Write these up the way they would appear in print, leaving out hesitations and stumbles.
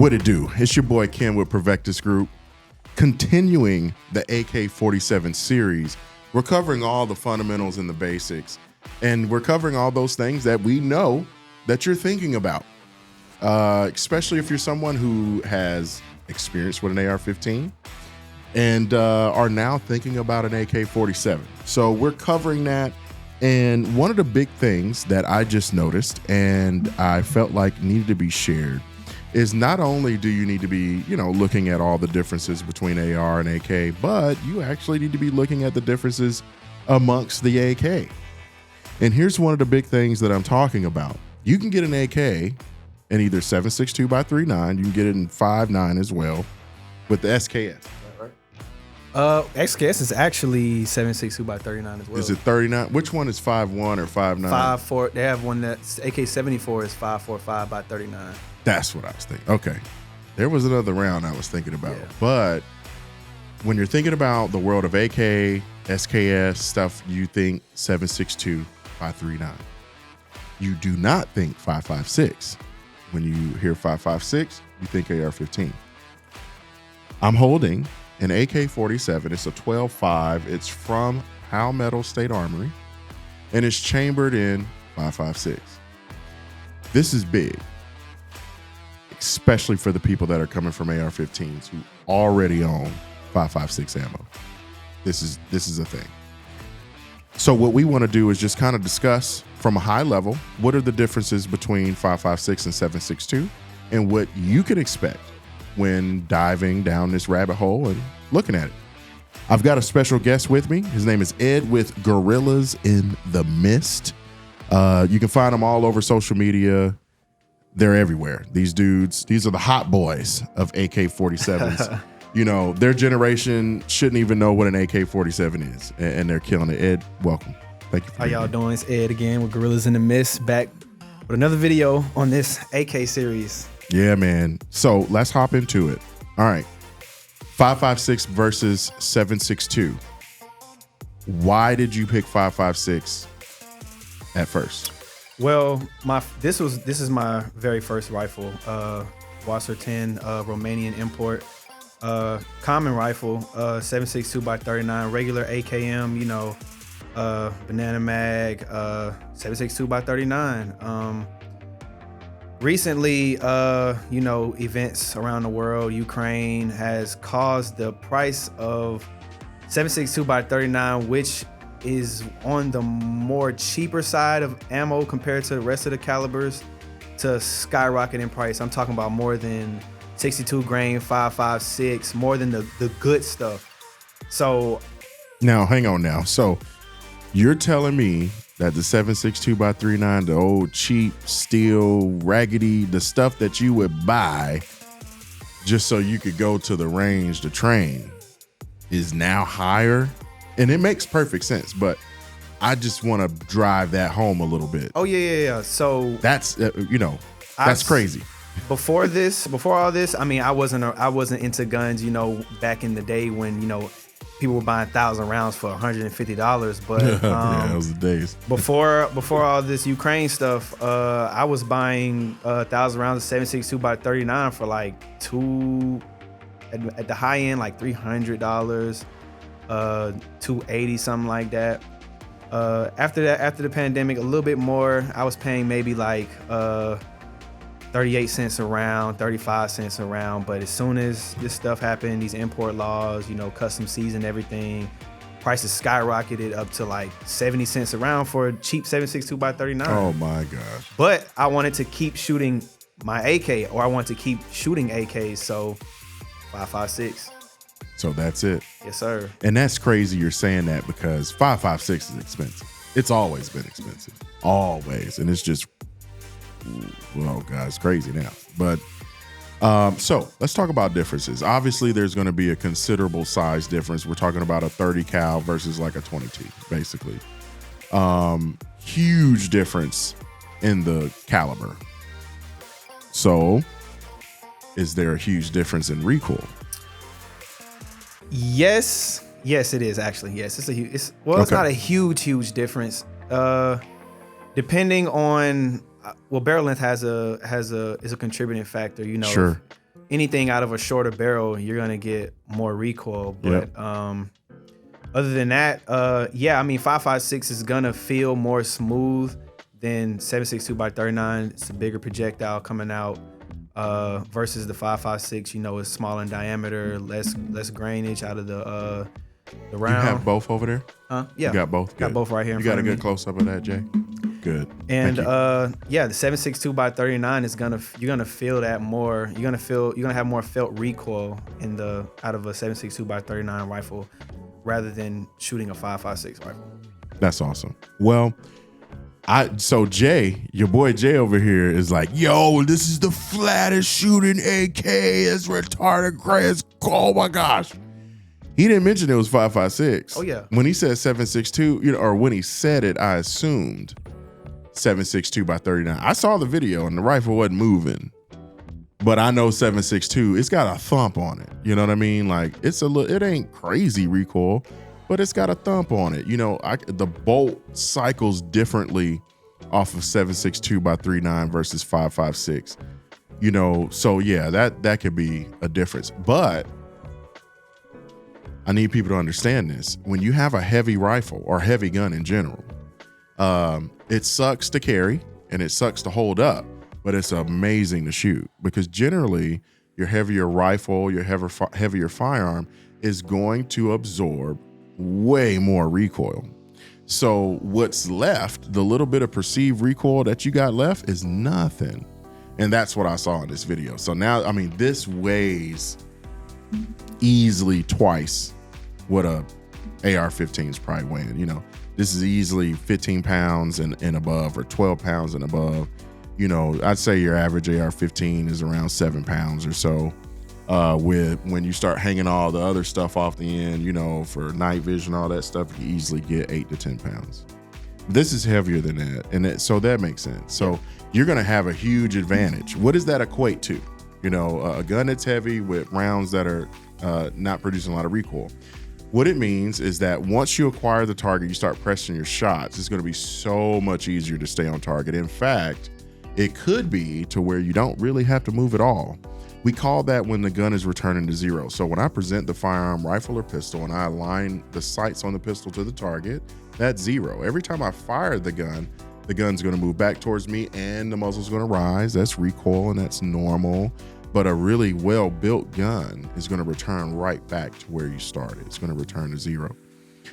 What it do? It's your boy Ken with Provectus Group. Continuing the AK-47 series, we're covering all the fundamentals and the basics, and we're covering all those things that we know that you're thinking about, especially if you're someone who has experience with an AR-15 and are now thinking about an AK-47. So we're covering that, and one of the big things that I just noticed and I felt like needed to be shared is not only do you need to be, looking at all the differences between AR and AK, but you actually need to be looking at the differences amongst the AK. And here's one of the big things that I'm talking about. You can get an AK in either 7.62 by 3.9. You can get it in 5.9 as well with the SKS. XKS is actually 7.62 by 39 as well. Is it 39? Which one is 5.1 or 5.9? 5.4. They have one that's AK-74 is 5.45 by 39. That's what I was thinking. Okay. There was another round I was thinking about. Yeah. But when you're thinking about the world of AK, SKS stuff, you think 7.62 by 3.9. You do not think 5.56. When you hear 5.56, you think AR-15. I'm holding an AK-47. It's a 12.5. It's from Palmetto State Armory, and it's chambered in 5.56. This is big, especially for the people that are coming from AR-15s who already own 5.56 ammo. This is a thing. So what we want to do is just kind of discuss from a high level, what are the differences between 5.56 and 7.62, and what you can expect when diving down this rabbit hole and looking at it. I've got a special guest with me. His name is Ed with Gorillas in the Mist. You can find them all over social media. They're everywhere. These dudes, these are the hot boys of AK-47s. Their generation shouldn't even know what an AK-47 is, and they're killing it. Ed, welcome. Thank you for How y'all doing? It's Ed again with Gorillas in the Mist, back with another video on this AK series. Yeah, man. So let's hop into it. All right. 5.56 versus 7.62. Why did you pick 5.56 at first? Well, this is my very first rifle, Wasser 10 Romanian import, common rifle, 7.62 by 39, regular AKM, banana mag, 7.62 by 39. Recently, events around the world, Ukraine has caused the price of 7.62 by 39, which is on the more cheaper side of ammo compared to the rest of the calibers, to skyrocket in price. I'm talking about more than 62 grain, 5.56, more than the good stuff. So now, hang on now. So you're telling me that the 7.62 by 3.9, the old cheap steel raggedy, the stuff that you would buy just so you could go to the range to train, is now higher? And it makes perfect sense, but I just want to drive that home a little bit. Oh yeah. So that's that's crazy. Before all this, I mean, I wasn't into guns, back in the day when people were buying 1,000 rounds for $150. But yeah, those were the days. before all this Ukraine stuff, I was buying 1,000 rounds of 7.62 by 39 for like at the high end, like $300. 280, something like that. After the pandemic, a little bit more. I was paying maybe like 38 cents a round, 35 cents a round. But as soon as this stuff happened, these import laws, custom season, everything, prices skyrocketed up to like 70 cents a round for a cheap 7.62 by 39. Oh my gosh. But I wanted to keep shooting my AK, or I wanted to keep shooting AKs, so 5.56. So that's it. Yes, sir. And that's crazy you're saying that, because 5.56 is expensive. It's always been expensive. Always. And it's just, oh God, it's crazy now. But so let's talk about differences. Obviously, there's going to be a considerable size difference. We're talking about a 30 cal versus like a 22, basically. Huge difference in the caliber. So is there a huge difference in recoil? Yes, it is actually. Yes, it's not a huge difference. Depending on barrel length is a contributing factor. Sure. anything out of a shorter barrel, you're gonna get more recoil. But other than that, yeah, I mean 5.56 is gonna feel more smooth than 7.62 by 39. It's a bigger projectile coming out versus the 5.56. You know, it's smaller in diameter, less grainage out of the round. You have both over there? Huh? Yeah. You got both? Got both right here in You got front a of good me. close up of that, Jay? Good. And yeah, the 7.62 by 39 is you're gonna feel that more. You're gonna have more felt recoil out of a 7.62 by 39 rifle rather than shooting a 5.56 rifle. That's awesome. Well, so Jay, your boy Jay over here is like, yo, this is the flattest shooting AK. It's retarded crazy. Oh my gosh. He didn't mention it was 5.56. Oh yeah. When he said 7.62, or when he said it, I assumed 7.62 by 39. I saw the video and the rifle wasn't moving, but I know 7.62. It's got a thump on it. You know what I mean? Like it ain't crazy recoil, but it's got a thump on it. You know, the bolt cycles differently off of 7.62 by 39 versus 5.56. You know, so yeah, that could be a difference. But I need people to understand this. When you have a heavy rifle or heavy gun in general, it sucks to carry and it sucks to hold up, but it's amazing to shoot because generally your heavier rifle, your heavier firearm is going to absorb way more recoil. So what's left, the little bit of perceived recoil that you got left is nothing. And that's what I saw in this video. So now, I mean, this weighs easily twice what a AR-15 is probably weighing. You know, this is easily 15 pounds and above, or 12 pounds and above. You know, I'd say your average AR-15 is around 7 pounds or so. When you start hanging all the other stuff off the end, you know, for night vision, all that stuff, you easily get 8 to 10 pounds. This is heavier than that, and so that makes sense. So you're going to have a huge advantage. What does that equate to? You know, a gun that's heavy with rounds that are not producing a lot of recoil. What it means is that once you acquire the target, you start pressing your shots, it's going to be so much easier to stay on target. In fact, it could be to where you don't really have to move at all. We call that when the gun is returning to zero. So when I present the firearm, rifle or pistol, and I align the sights on the pistol to the target, that's zero. Every time I fire the gun's going to move back towards me and the muzzle's going to rise. That's recoil and that's normal. But a really well-built gun is going to return right back to where you started. It's going to return to zero.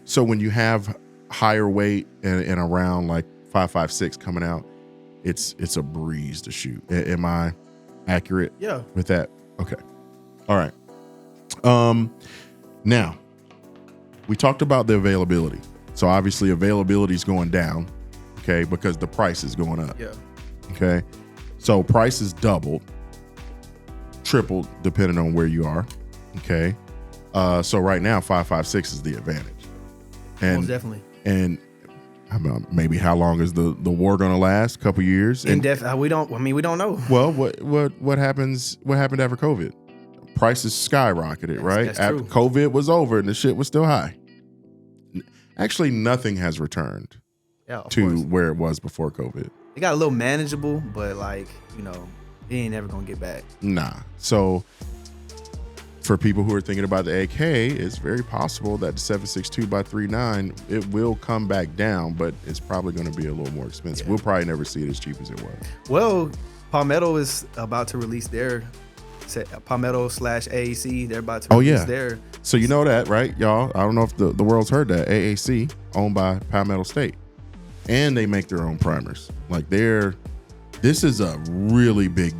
So when you have higher weight and a round like 5.56 coming out, it's a breeze to shoot. Am I accurate? Yeah. With that? Okay. All right. Now, we talked about the availability. So obviously availability is going down, okay, because the price is going up. Yeah. Okay. So price is doubled, tripled, depending on where you are. Okay. So right now, 5.56 is the advantage. And most definitely. And maybe how long is the war gonna last? A couple years? And we don't know. Well, what happens? What happened after COVID? Prices skyrocketed, right? That's After true. COVID was over and the shit was still high. Actually, nothing has returned Of to course. where it was before COVID. It got a little manageable, but like, you know, it ain't never gonna get back. Nah. So for people who are thinking about the AK, it's very possible that the 7.62 by 39, it will come back down, but it's probably going to be a little more expensive. Yeah. We'll probably never see it as cheap as it was. Well, Palmetto is about to release their Palmetto / AAC. They're about to release their. So you know that, right, y'all? I don't know if the world's heard that. AAC, owned by Palmetto State. And they make their own primers. Like this is a really big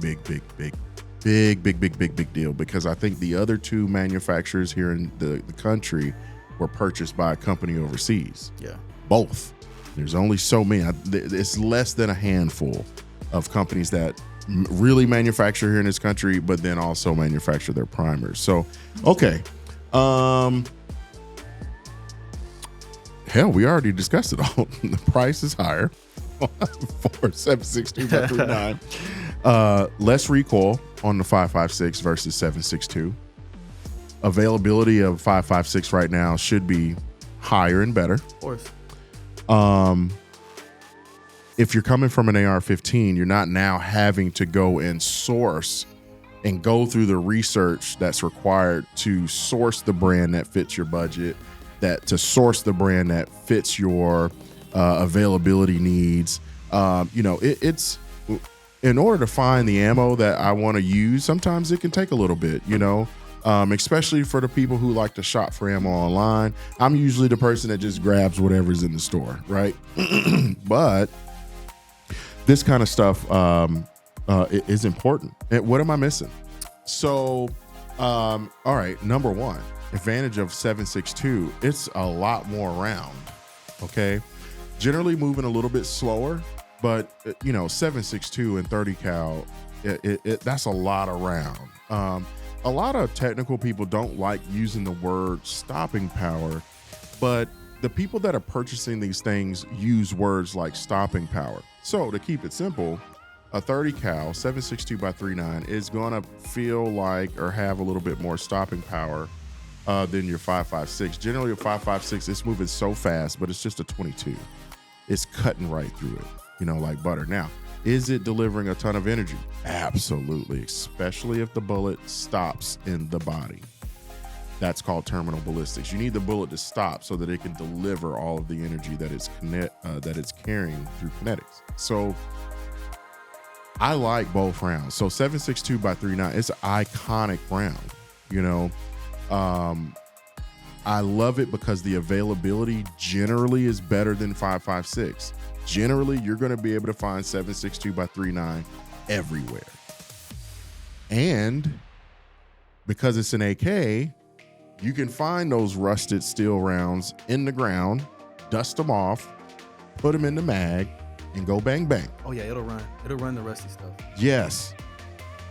deal, because I think the other two manufacturers here in the country were purchased by a company overseas. Yeah. Both. There's only so many. It's less than a handful of companies that really manufacture here in this country, but then also manufacture their primers. So, okay. Hell, we already discussed it all. The price is higher for 7.62 by 39. Less recoil on the 5.56 versus 7.62. Availability of 5.56 right now should be higher and better. Of course. If you're coming from an AR-15, you're not now having to go and source and go through the research that's required to source the brand that fits your budget, to source the brand that fits your availability needs. It's in order to find the ammo that I want to use, sometimes it can take a little bit, especially for the people who like to shop for ammo online. I'm usually the person that just grabs whatever's in the store, right? But this kind of stuff is important. And what am I missing? So, all right, number one, advantage of 7.62, it's a lot more round, okay? Generally moving a little bit slower, but 7.62 and 30 cal, that's a lot of round. A lot of technical people don't like using the word stopping power, but the people that are purchasing these things use words like stopping power. So to keep it simple, a 30 cal 7.62 by 3.9 is gonna feel like or have a little bit more stopping power than your 5.56. Generally, a 5.56, it's moving so fast, but it's just a 22. It's cutting right through it, like butter. Now, is it delivering a ton of energy? Absolutely, especially if the bullet stops in the body. That's called terminal ballistics. You need the bullet to stop so that it can deliver all of the energy that it's carrying through kinetics. So I like both rounds. So 7.62 by 3.9, it's an iconic round. I love it because the availability generally is better than 5.56. Generally, you're going to be able to find 7.62 by 3.9 everywhere. And because it's an AK, you can find those rusted steel rounds in the ground, dust them off, put them in the mag, and go bang, bang. Oh, yeah, it'll run the rusty stuff. Yes.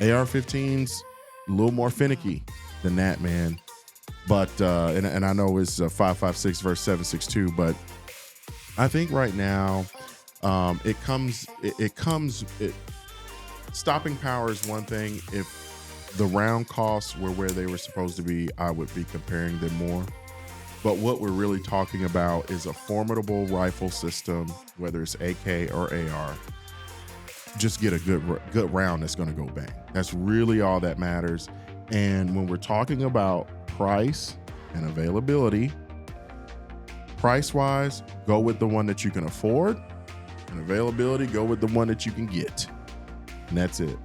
AR-15's a little more finicky than that, man. But, and I know it's 5.56 versus 7.62, but I think right now, stopping power is one thing. If the round costs were where they were supposed to be, I would be comparing them more. But what we're really talking about is a formidable rifle system, whether it's AK or AR. Just get a good round that's going to go bang. That's really all that matters. And when we're talking about price and availability, price-wise, go with the one that you can afford. And availability, go with the one that you can get. And that's it.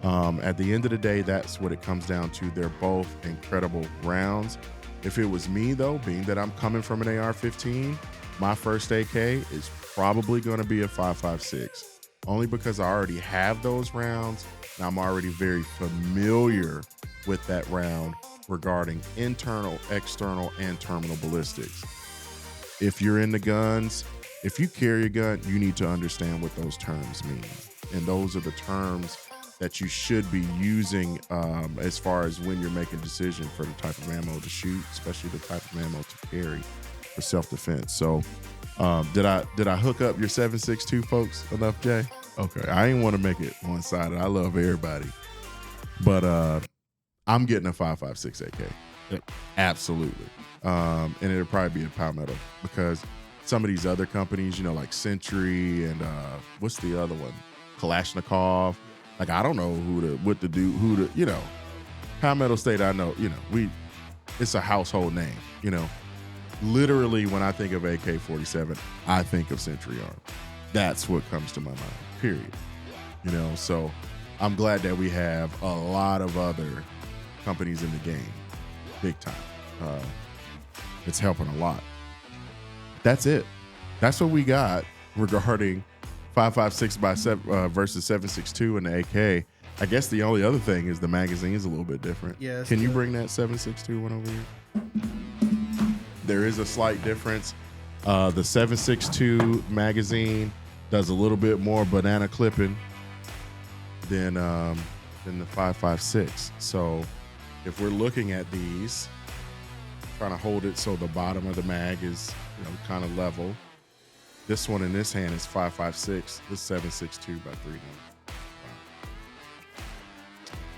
At the end of the day, that's what it comes down to. They're both incredible rounds. If it was me, though, being that I'm coming from an AR-15, my first AK is probably going to be a 5.56, only because I already have those rounds, and I'm already very familiar with that round regarding internal, external, and terminal ballistics. If you're into guns, if you carry a gun, you need to understand what those terms mean. And those are the terms that you should be using as far as when you're making a decision for the type of ammo to shoot, especially the type of ammo to carry for self-defense. So did I hook up your 7.62 folks enough, Jay? Okay, I didn't want to make it one-sided. I love everybody. But I'm getting a 5.56 AK. Yep. Absolutely. And it'll probably be a Palmetto because some of these other companies, like Century and what's the other one? Kalashnikov. Like, I don't know what to do, Palmetto State, I know, it's a household name, Literally, when I think of AK-47, I think of Century Arms. That's what comes to my mind, period. So I'm glad that we have a lot of other companies in the game, big time. It's helping a lot. That's it. That's what we got regarding 5.56 by 7 versus 7.62 in the AK. I guess the only other thing is the magazine is a little bit different. Yes. Can you bring that 7.62 one over here? There is a slight difference. The 7.62 magazine does a little bit more banana clipping than the 5.56. So if we're looking at these, trying to hold it so the bottom of the mag is kind of level. This one in this hand is 5.56. This 7.62 by 3.9.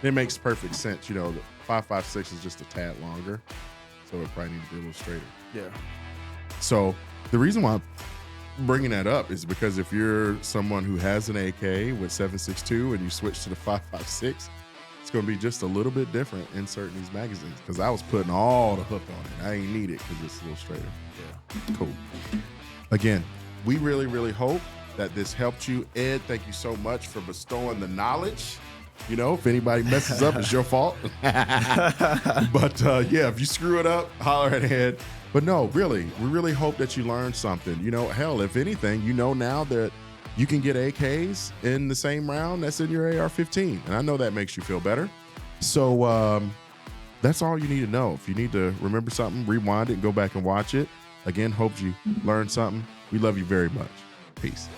It makes perfect sense. The 5.56 is just a tad longer, so it probably needs to be a little straighter. Yeah. So the reason why I'm bringing that up is because if you're someone who has an AK with 7.62 and you switch to the 5.56, it's It's going to be just a little bit different inserting these magazines because I was putting all the hook on it. I ain't need it because it's a little straighter. Yeah. Cool. Again, we really, really hope that this helped you. Ed, thank you so much for bestowing the knowledge. You know, if anybody messes up, it's your fault. But yeah, if you screw it up, holler at Ed. But no, really, we really hope that you learned something. You know, hell, if anything, you know now that you can get AKs in the same round that's in your AR-15. And I know that makes you feel better. So that's all you need to know. If you need to remember something, rewind it and go back and watch it. Again, hope you learned something. We love you very much. Peace.